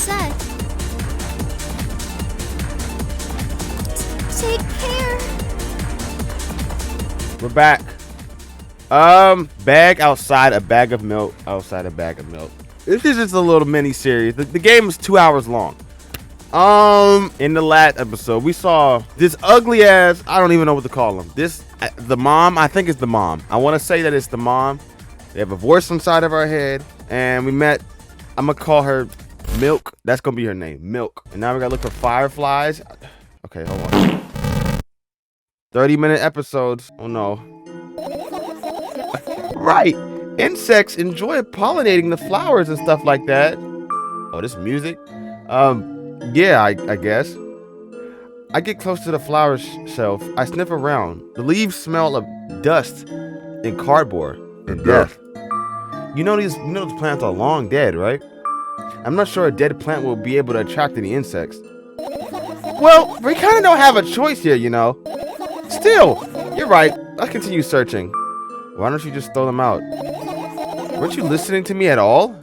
set. Take care. We're back. Bag outside a bag of milk. Outside a bag of milk. This is just a little mini series. The game is 2 hours long. In the last episode, we saw this ugly ass. I don't even know what to call him. The mom. I think it's the mom. I want to say that it's the mom. We have a voice inside of our head, and we met. I'm gonna call her Milk. That's gonna be her name, Milk. And now we gotta look for fireflies. Okay, hold on. 30-minute episodes. Oh no. Right. Insects enjoy pollinating the flowers and stuff like that. Oh, this music? Yeah, I guess. I get close to the flower shelf. I sniff around. The leaves smell of dust and cardboard and death. You know those plants are long dead, right? I'm not sure a dead plant will be able to attract any insects. Well, we kind of don't have a choice here, you know. Still, you're right. Let's continue searching. Why don't you just throw them out? Weren't you listening to me at all?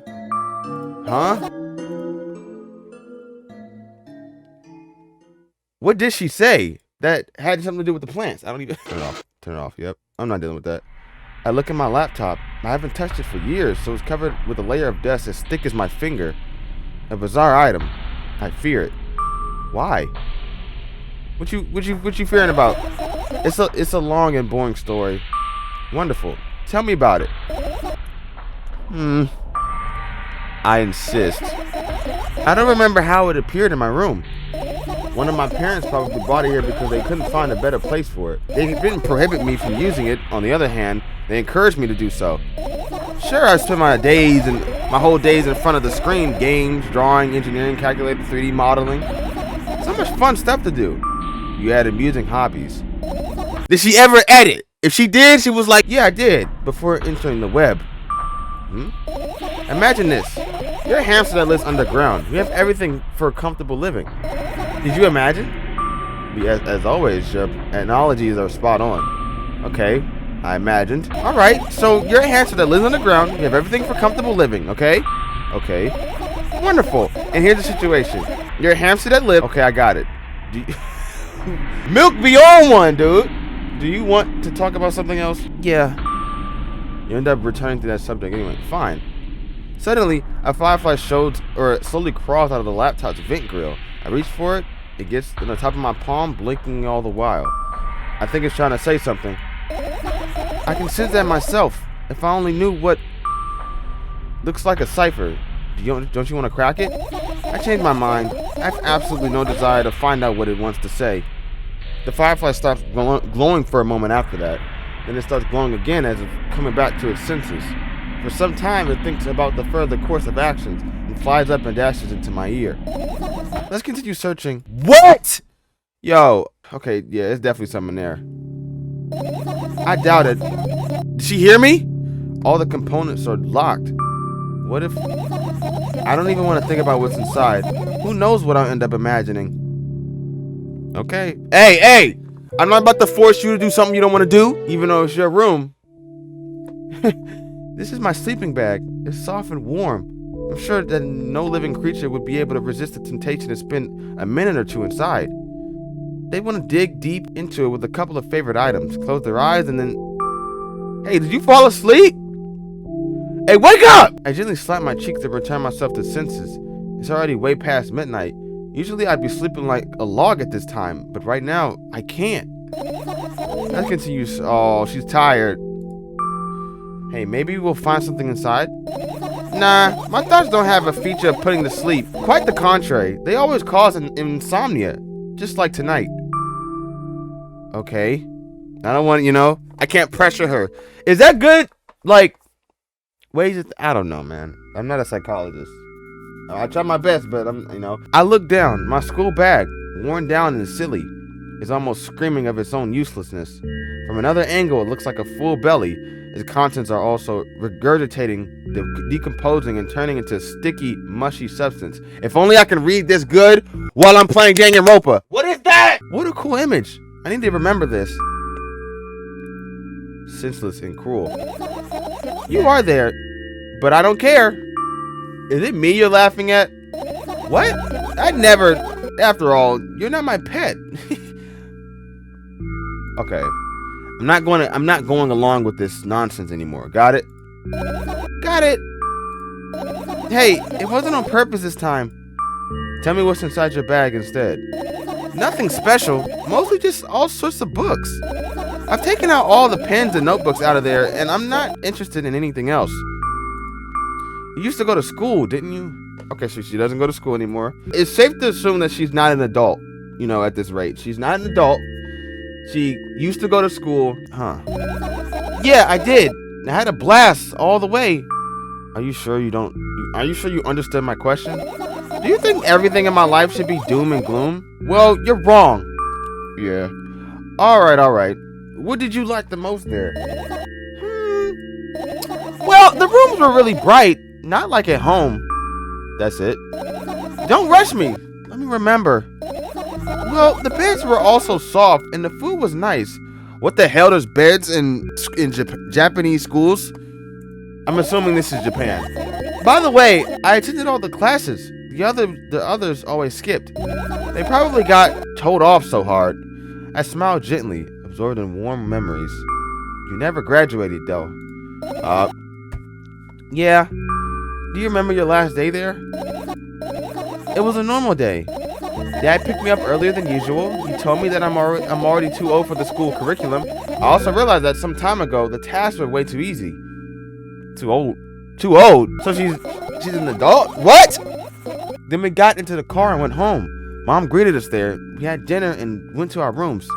Huh? What did she say that had something to do with the plants? I don't even... Turn it off. Turn it off. Yep. I'm not dealing with that. I look at my laptop. I haven't touched it for years, so it's covered with a layer of dust as thick as my finger. A bizarre item. I fear it. Why? What you fearing about? It's a long and boring story. Wonderful. Tell me about it. I insist. I don't remember how it appeared in my room. One of my parents probably brought it here because they couldn't find a better place for it. They didn't prohibit me from using it. On the other hand, they encouraged me to do so. Sure, I spent my whole days in front of the screen, games, drawing, engineering, calculating, 3D modeling. So much fun stuff to do. You had amusing hobbies. Did she ever edit? If she did, she was like, yeah, I did, before entering the web. Imagine this. You're a hamster that lives underground. We have everything for comfortable living. Did you imagine? As always, your analogies are spot on. Okay, I imagined. Alright, so you're a hamster that lives underground. You have everything for comfortable living, okay? Okay. Wonderful. And here's the situation. You're a hamster that lives... Okay, I got it. Milk be on one, dude. Do you want to talk about something else? Yeah. You end up returning to that subject anyway. Fine. Suddenly, a firefly slowly crawls out of the laptop's vent grill. I reach for it. It gets on the top of my palm, blinking all the while. I think it's trying to say something. I can sense that myself. If I only knew what looks like a cipher. Don't you want to crack it? I changed my mind. I have absolutely no desire to find out what it wants to say. The firefly stops glowing for a moment after that. Then it starts glowing again as if coming back to its senses. For some time, it thinks about the further course of actions and flies up and dashes into my ear. Let's continue searching. What? Yo. Okay, yeah, there's definitely something there. I doubt it. Did she hear me? All the components are locked. What if... I don't even want to think about what's inside. Who knows what I'll end up imagining? Okay. Hey! I'm not about to force you to do something you don't want to do, even though it's your room. This is my sleeping bag. It's soft and warm. I'm sure that no living creature would be able to resist the temptation to spend a minute or two inside. They want to dig deep into it with a couple of favorite items, close their eyes, and then... Hey, did you fall asleep? Hey, wake up! I gently slap my cheek to return myself to senses. It's already way past midnight. Usually I'd be sleeping like a log at this time, but right now, I can't. Let's continue. Oh, she's tired. Hey, maybe we'll find something inside? Nah, my thoughts don't have a feature of putting to sleep. Quite the contrary. They always cause insomnia. Just like tonight. Okay. I don't want, I can't pressure her. Is that good? Like, ways I don't know, man. I'm not a psychologist. I try my best, but I look down. My school bag, worn down and silly, is almost screaming of its own uselessness. From another angle, it looks like a full belly. Its contents are also regurgitating, decomposing, and turning into sticky, mushy substance. If only I can read this good while I'm playing Danganronpa. What is that? What a cool image. I need to remember this. Senseless and cruel. You are there, but I don't care. Is it me you're laughing at? What? I never. After all, you're not my pet. Okay. I'm not going along with this nonsense anymore. Got it? Got it. Hey, it wasn't on purpose this time. Tell me what's inside your bag instead. Nothing special. Mostly just all sorts of books. I've taken out all the pens and notebooks out of there, and I'm not interested in anything else. You used to go to school, didn't you? Okay, so she doesn't go to school anymore. It's safe to assume that she's not an adult, at this rate. She's not an adult. She used to go to school. Huh. Yeah, I did. I had a blast all the way. Are you sure you understood my question? Do you think everything in my life should be doom and gloom? Well, you're wrong. Yeah. All right. What did you like the most there? Well, the rooms were really bright. Not like at home. That's it. Don't rush me. Let me remember. Well, the beds were also soft and the food was nice. What the hell, there's beds in Japanese schools? I'm assuming this is Japan. By the way, I attended all the classes. The others always skipped. They probably got told off so hard. I smiled gently, absorbed in warm memories. You never graduated, though. Yeah. Do you remember your last day there? It was a normal day. Dad picked me up earlier than usual. He told me that I'm already too old for the school curriculum. I also realized that some time ago the tasks were way too easy. Too old? So she's an adult? What? Then we got into the car and went home. Mom greeted us there. We had dinner and went to our rooms.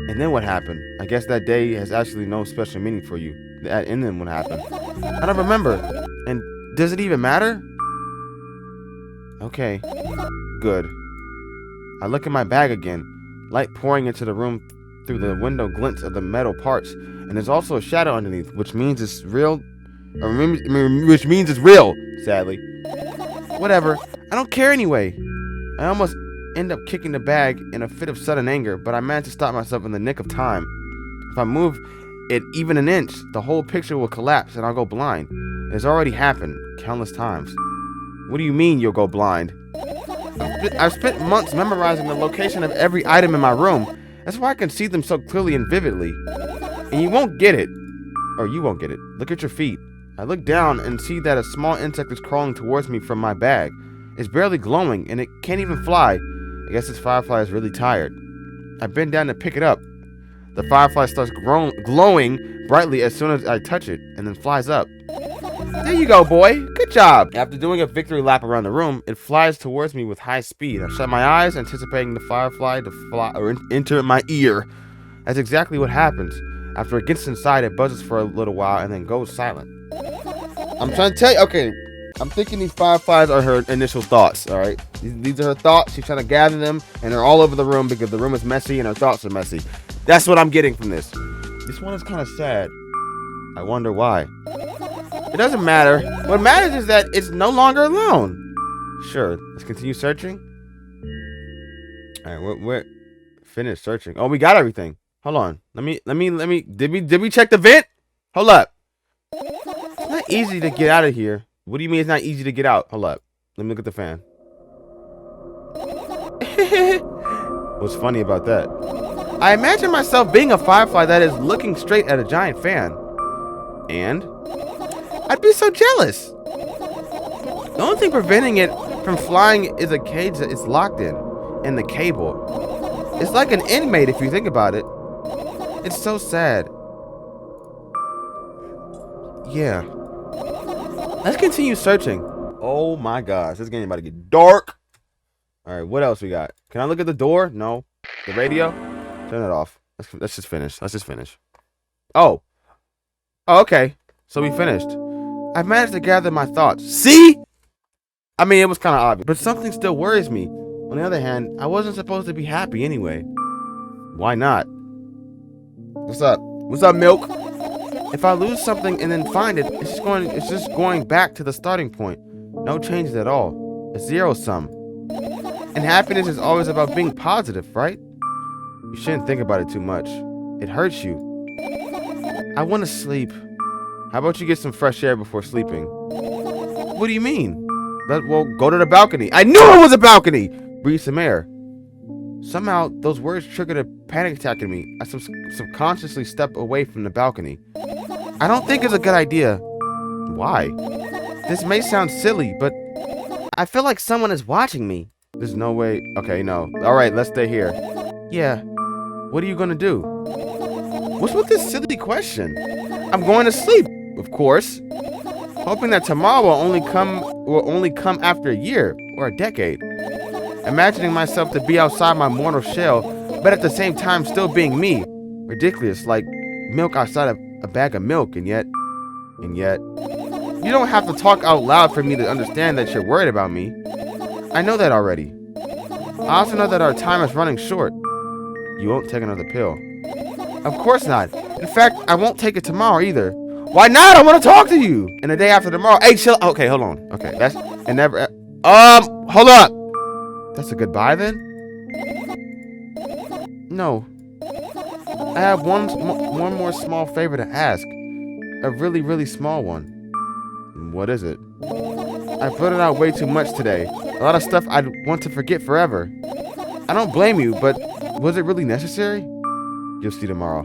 And then what happened? I guess that day has actually no special meaning for you. And then what happened? I don't remember. And does it even matter? Okay. Good. I look in my bag again. Light pouring into the room through the window glints of the metal parts. And there's also a shadow underneath, which means it's real. Which means it's real, sadly. Whatever. I don't care anyway. I almost end up kicking the bag in a fit of sudden anger, but I managed to stop myself in the nick of time. If I move it even an inch, the whole picture will collapse and I'll go blind. It has already happened countless times. What do you mean you'll go blind? I've spent months memorizing the location of every item in my room. That's why I can see them so clearly and vividly. And you won't get it. Or you won't get it. Look at your feet. I look down and see that a small insect is crawling towards me from my bag. It's barely glowing and it can't even fly. I guess this firefly is really tired. I bend down to pick it up. The firefly starts glowing brightly as soon as I touch it and then flies up. There you go, boy. Good job. After doing a victory lap around the room, it flies towards me with high speed. I shut my eyes, anticipating the firefly to fly or enter my ear. That's exactly what happens. After it gets inside, it buzzes for a little while and then goes silent. I'm trying to tell you, okay, I'm thinking these fireflies are her initial thoughts, all right? These are her thoughts. She's trying to gather them, and they're all over the room because the room is messy and her thoughts are messy. That's what I'm getting from this. This one is kind of sad. I wonder why. It doesn't matter. What matters is that it's no longer alone. Sure, let's continue searching. All right, we're finished searching. Oh, we got everything. Hold on. Let me. Did we check the vent? Hold up. It's not easy to get out of here. What do you mean it's not easy to get out? Hold up. Let me look at the fan. What's funny about that? I imagine myself being a firefly that is looking straight at a giant fan. And I'd be so jealous. The only thing preventing it from flying is a cage that it's locked in, and the cable. It's like an inmate if you think about it. It's so sad. Yeah. Let's continue searching. Oh my gosh, this game about to get dark. All right, what else we got? Can I look at the door? No. The radio? Turn it off. Let's just finish. Oh. Oh, okay. So we finished. I managed to gather my thoughts. See? I mean, it was kind of obvious, but something still worries me. On the other hand, I wasn't supposed to be happy anyway. Why not? What's up? What's up, Milk? If I lose something and then find it, it's just going back to the starting point. No changes at all. A zero sum. And happiness is always about being positive, right? You shouldn't think about it too much. It hurts you. I want to sleep. How about you get some fresh air before sleeping? What do you mean? Well, go to the balcony. I knew it was a balcony! Breathe some air. Somehow, those words triggered a panic attack in me. I subconsciously stepped away from the balcony. I don't think it's a good idea. Why? This may sound silly, but I feel like someone is watching me. There's no way. Okay, no. Alright, let's stay here. Yeah. What are you gonna do? What's with this silly question? I'm going to sleep, of course. Hoping that tomorrow will only come after a year or a decade. Imagining myself to be outside my mortal shell, but at the same time still being me. Ridiculous, like milk outside of a bag of milk, and yet, you don't have to talk out loud for me to understand that you're worried about me. I know that already. I also know that our time is running short. You won't take another pill. Of course not. In fact, I won't take it tomorrow either. Why not? I want to talk to you. And the day after tomorrow. Hey, chill. Okay, hold on. Okay, that's and never. Hold up. That's a goodbye then? No. I have one more small favor to ask. A really, really small one. What is it? I put it out way too much today. A lot of stuff I'd want to forget forever. I don't blame you, but was it really necessary? You'll see tomorrow.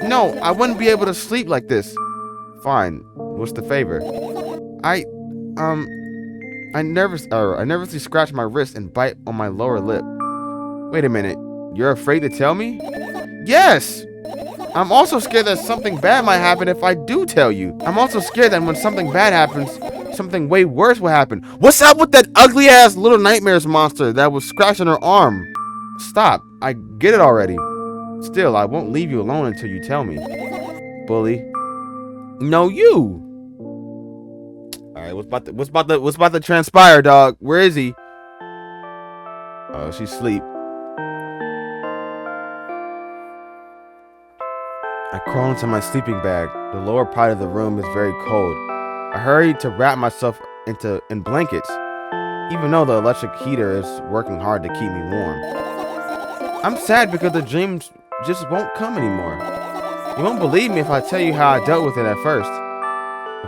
No, I wouldn't be able to sleep like this. Fine. What's the favor? I nervously scratch my wrist and bite on my lower lip. Wait a minute. You're afraid to tell me? Yes! I'm also scared that something bad might happen if I do tell you. I'm also scared that when something bad happens, something way worse will happen. What's up with that ugly ass little nightmares monster that was scratching her arm? Stop. I get it already. Still, I won't leave you alone until you tell me. Bully. No, you. Alright, what's about to transpire, dog? Where is he? Oh, she's asleep. I crawl into my sleeping bag. The lower part of the room is very cold. I hurry to wrap myself in blankets, even though the electric heater is working hard to keep me warm. I'm sad because the dreams just won't come anymore. You won't believe me if I tell you how I dealt with it at first.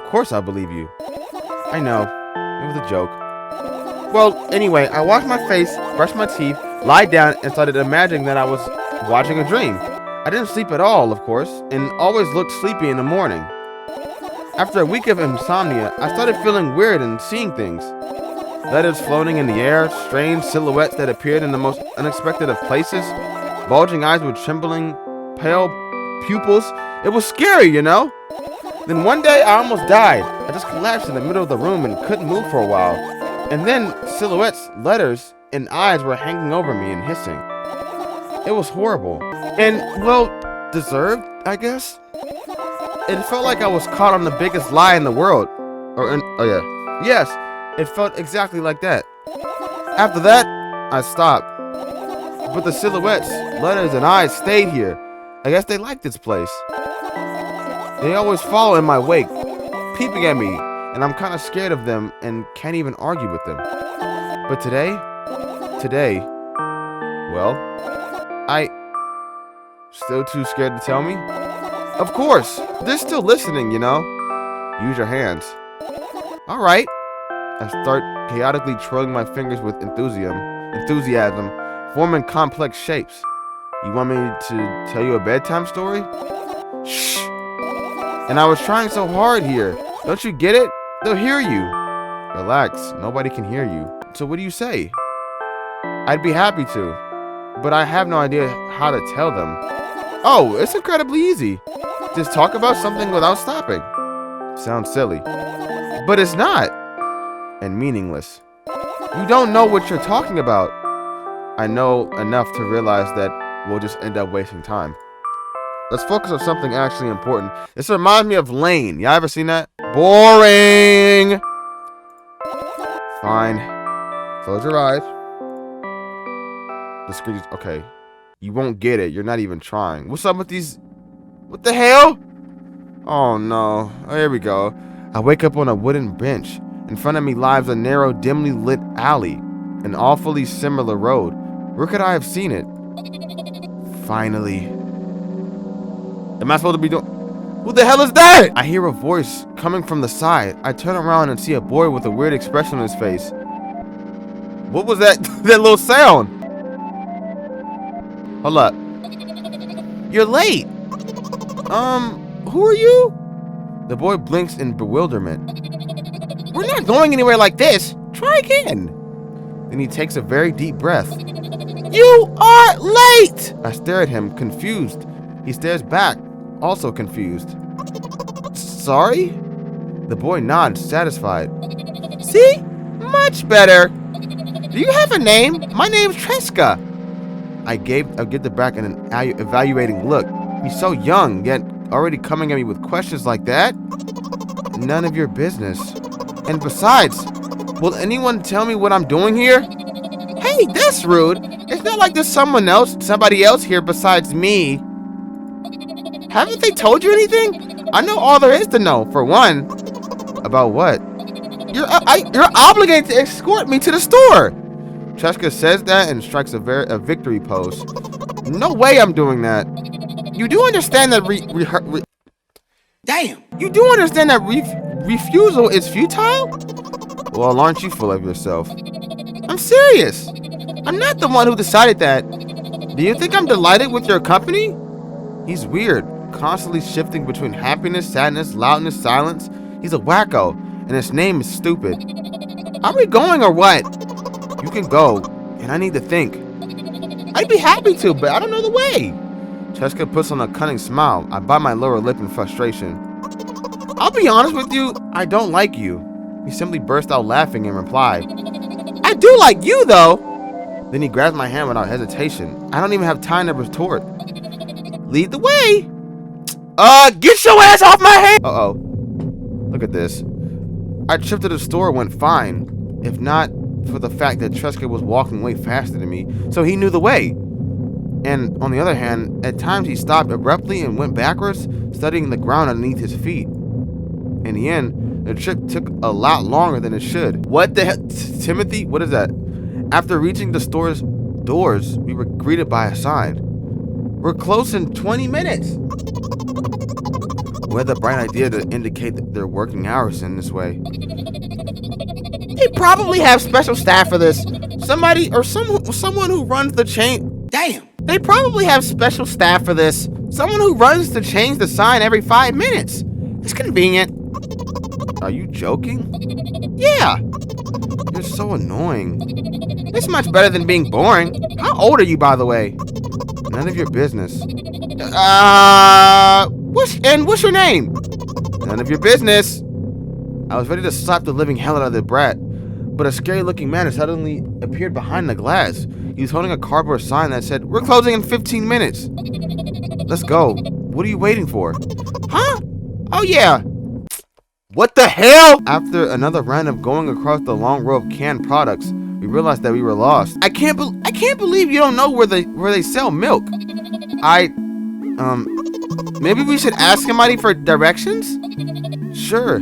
Of course I'll believe you. I know. It was a joke. Well, anyway, I washed my face, brushed my teeth, lied down, and started imagining that I was watching a dream. I didn't sleep at all, of course, and always looked sleepy in the morning. After a week of insomnia, I started feeling weird and seeing things. Letters floating in the air, strange silhouettes that appeared in the most unexpected of places, bulging eyes with trembling, pale pupils. It was scary, you know? Then one day, I almost died. I just collapsed in the middle of the room and couldn't move for a while. And then silhouettes, letters, and eyes were hanging over me and hissing. It was horrible. And, well, deserved, I guess? It felt like I was caught on the biggest lie in the world. Yes, it felt exactly like that. After that, I stopped. But the silhouettes, letters, and eyes stayed here. I guess they liked this place. They always follow in my wake, peeping at me, and I'm kind of scared of them and can't even argue with them. But today, well, still too scared to tell me? Of course, they're still listening, you know. Use your hands. All right. I start chaotically twirling my fingers with enthusiasm, forming complex shapes. You want me to tell you a bedtime story? Shh. And I was trying so hard here. Don't you get it? They'll hear you. Relax. Nobody can hear you. So what do you say? I'd be happy to, but I have no idea how to tell them. Oh, it's incredibly easy. Just talk about something without stopping. Sounds silly, but it's not. And meaningless. You don't know what you're talking about. I know enough to realize that we'll just end up wasting time. Let's focus on something actually important. This reminds me of Lane. Y'all ever seen that? Boring. Fine. Close your eyes. The screen is okay. You won't get it. You're not even trying. What's up with these? What the hell? Oh no. Oh, here we go. I wake up on a wooden bench. In front of me lies a narrow, dimly lit alley. An awfully similar road. Where could I have seen it? Finally. Am I supposed to be doing? Who the hell is that? I hear a voice coming from the side. I turn around and see a boy with a weird expression on his face. What was that? That little sound? Hold up. You're late. Who are you? The boy blinks in bewilderment. We're not going anywhere like this. Try again. Then he takes a very deep breath. You are late! I stare at him, confused. He stares back, also confused. Sorry? The boy nods, satisfied. See? Much better. Do you have a name? My name's Tesa. I give the back an evaluating look. He's so young, yet already coming at me with questions like that? None of your business. And besides, will anyone tell me what I'm doing here? Hey, that's rude. It's not like there's somebody else here besides me. Haven't they told you anything? I know all there is to know, for one. About what? You're obligated to escort me to the store. Tesa says that and strikes a victory pose. No way I'm doing that. You do understand that Damn! You do understand that refusal is futile? Well, aren't you full of yourself? I'm serious. I'm not the one who decided that. Do you think I'm delighted with your company? He's weird, constantly shifting between happiness, sadness, loudness, silence. He's a wacko, and his name is stupid. Are we going or what? You can go, and I need to think. I'd be happy to, but I don't know the way. Tesa puts on a cunning smile. I bite my lower lip in frustration. I'll be honest with you, I don't like you. He simply burst out laughing in reply. I do like you, though. Then he grabs my hand without hesitation. I don't even have time to retort. Lead the way. Get your ass off my hand! Uh-oh. Look at this. Our trip to the store went fine, if not for the fact that Tesa was walking way faster than me, so he knew the way. And on the other hand, at times he stopped abruptly and went backwards, studying the ground underneath his feet. In the end, the trip took a lot longer than it should. What the hell? Timothy? What is that? After reaching the store's doors, we were greeted by a sign. We're close in 20 minutes. Who had the bright idea to indicate that their working hours in this way? They probably have special staff for this. Someone who runs the chain. Damn. They probably have special staff for this. Someone who runs to change the sign every 5 minutes. It's convenient. Are you joking? Yeah. You're so annoying. It's much better than being boring. How old are you, by the way? None of your business. What's your name? None of your business. I was ready to slap the living hell out of the brat, but a scary-looking man suddenly appeared behind the glass. He was holding a cardboard sign that said, "We're closing in 15 minutes. Let's go. What are you waiting for?" Huh? Oh, yeah. What the hell? After another round of going across the long row of canned products, we realized that we were lost. I can't believe you don't know where they sell milk. Maybe we should ask somebody for directions? Sure.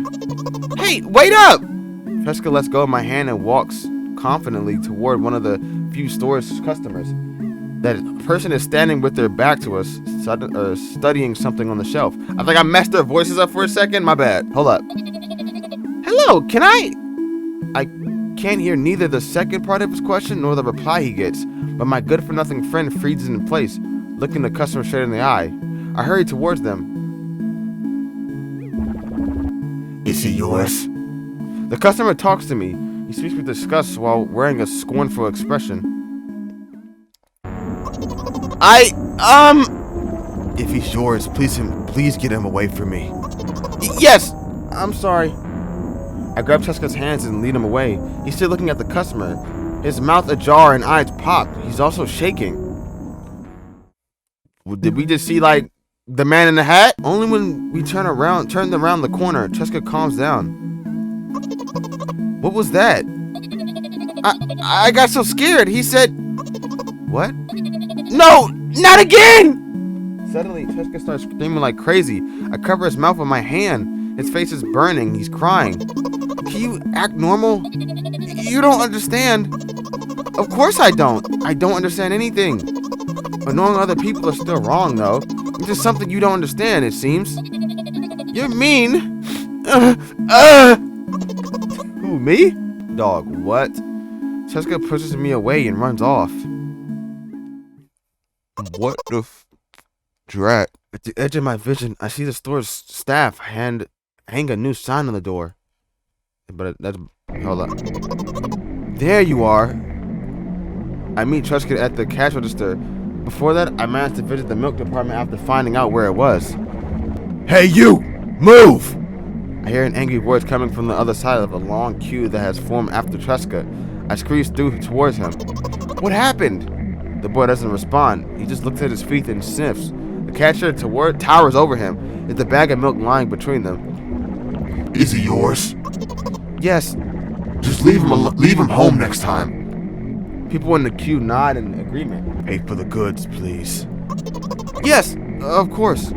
Hey, wait up! Tesa lets go of my hand and walks confidently toward one of the few store's customers. That person is standing with their back to us, studying something on the shelf. I think I messed their voices up for a second. My bad. Hold up. Hello, can I can't hear neither the second part of his question nor the reply he gets, but my good-for-nothing friend freezes in place, looking the customer straight in the eye. I hurry towards them. Is it yours? The customer talks to me. He speaks with disgust while wearing a scornful expression. If he's yours, please get him away from me. Yes! I'm sorry. I grab Tesa's hands and lead him away. He's still looking at the customer, his mouth ajar and eyes popped. He's also shaking. Did we just see, like, the man in the hat? Only when we turned around the corner, Tesa calms down. What was that? I got so scared. He said, what? No, not again! Suddenly, Tesa starts screaming like crazy. I cover his mouth with my hand. His face is burning. He's crying. Can you act normal? You don't understand. Of course I don't. I don't understand anything. Annoying other people are still wrong, though. It's just something you don't understand, it seems. You're mean. Who, me? Dog, what? Cheska pushes me away and runs off. What the drat? At the edge of my vision, I see the store's staff hang a new sign on the door. But that's... Hold up. There you are. I meet Trusca at the cash register. Before that, I managed to visit the milk department after finding out where it was. Hey, you! Move! I hear an angry voice coming from the other side of a long queue that has formed after Trusca. I squeeze through towards him. What happened? The boy doesn't respond. He just looks at his feet and sniffs. The cashier towers over him. There's a bag of milk lying between them. Is he yours? Yes. Just leave him home next time. People in the queue nod in agreement. Pay for the goods, please. Yes, of course.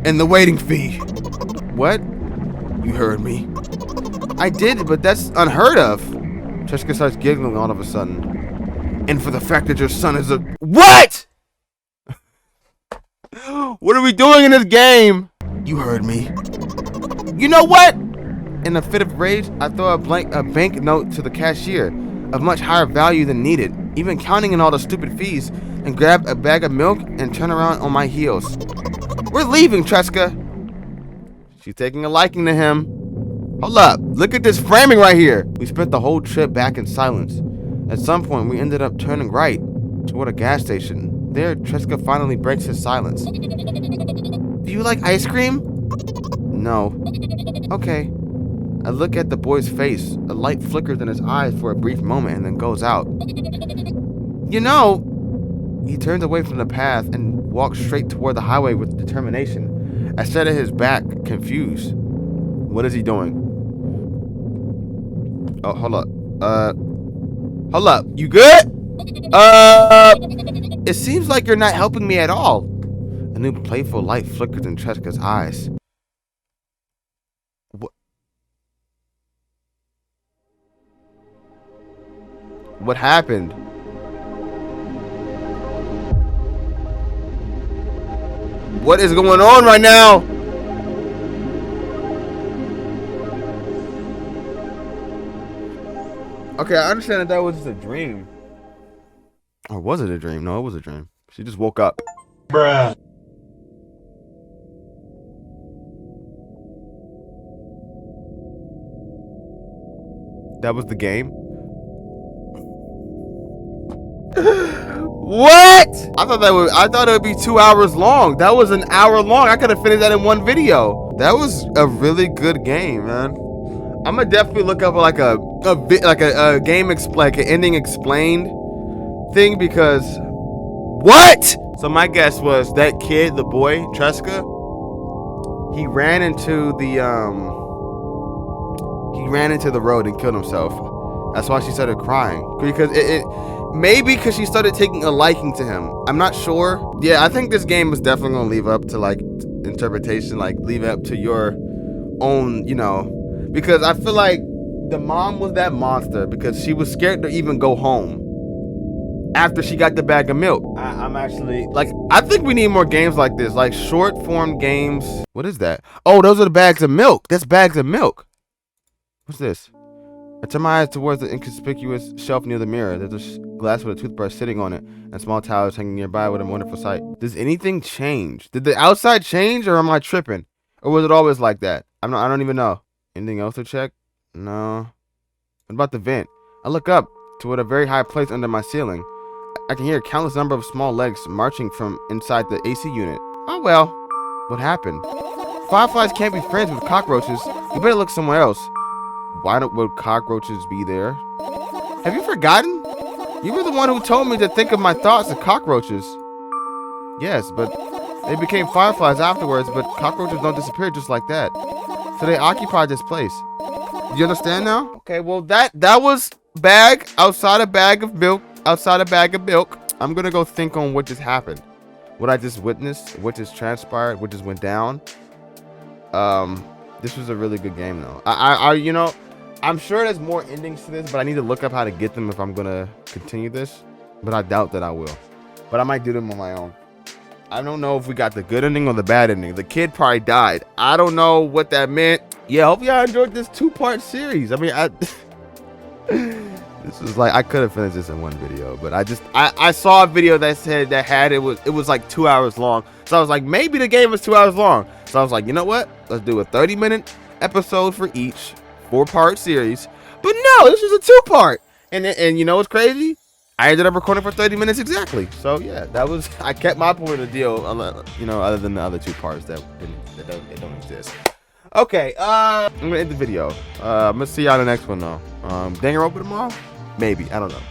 And the waiting fee. What? You heard me. I did, but that's unheard of. Trusca starts giggling all of a sudden. And for the fact that your son is a... What? What are we doing in this game? You heard me. You know what? In a fit of rage, I throw a bank note to the cashier of much higher value than needed, even counting in all the stupid fees, and grab a bag of milk and turn around on my heels. We're leaving, Trusca. She's taking a liking to him. Hold up, look at this framing right here. We spent the whole trip back in silence. At some point, we ended up turning right toward a gas station. There, Trusca finally breaks his silence. Do you like ice cream? No. Okay. I look at the boy's face. A light flickers in his eyes for a brief moment and then goes out. You know, he turns away from the path and walks straight toward the highway with determination. I sat at his back, confused. What is he doing? Oh, hold up. Hold up. You good? It seems like you're not helping me at all. A new playful light flickers in Trusca's eyes. What happened? What is going on right now? Okay, I understand that was just a dream. Or was it a dream? No, it was a dream. She just woke up. Bruh. That was the game? What? I thought it would be 2 hours long. That was an hour long. I could have finished that in one video. That was a really good game, man. I'm gonna definitely look up like a game like an ending explained thing, because what? So my guess was that kid, the boy Trusca, he ran into the road and killed himself. That's why she started crying, because maybe because she started taking a liking to him. I'm not sure. Yeah, I think this game is definitely gonna leave up to like interpretation, like leave it up to your own, you know, because I feel like the mom was that monster because she was scared to even go home after she got the bag of milk. I'm actually like, I think we need more games like this, like short form games. What is that? Oh, those are the bags of milk. That's bags of milk. What's this? I turn my eyes towards the inconspicuous shelf near the mirror. There's a glass with a toothbrush sitting on it, and small towels hanging nearby with a wonderful sight. Does anything change? Did the outside change, or am I tripping? Or was it always like that? I don't even know. Anything else to check? No. What about the vent? I look up toward a very high place under my ceiling. I can hear a countless number of small legs marching from inside the AC unit. Oh well. What happened? Fireflies can't be friends with cockroaches. We better look somewhere else. Why would cockroaches be there? Have you forgotten? You were the one who told me to think of my thoughts of cockroaches. Yes, but they became fireflies afterwards, but cockroaches don't disappear just like that. So they occupied this place. Do you understand now? Okay, well that was bag outside a bag of milk, outside a bag of milk. I'm gonna go think on what just happened. What I just witnessed, what just transpired, what just went down. This was a really good game though. You know, I'm sure there's more endings to this, but I need to look up how to get them if I'm gonna continue this. But I doubt that I will. But I might do them on my own. I don't know if we got the good ending or the bad ending. The kid probably died. I don't know what that meant. Yeah, hope y'all enjoyed this 2-part series. I mean, this was like, I could have finished this in one video, but I saw a video that said it was like 2 hours long. So I was like, maybe the game was 2 hours long. So I was like, you know what? Let's do a 30-minute episode for each 4-part series. But no, this was a 2-part. And you know what's crazy? I ended up recording for 30 minutes exactly. So yeah, I kept my point of the deal, you know, other than the other 2 parts that don't exist. Okay, I'm gonna end the video. I'm gonna see y'all in the next one though. Dang, open tomorrow? Maybe, I don't know.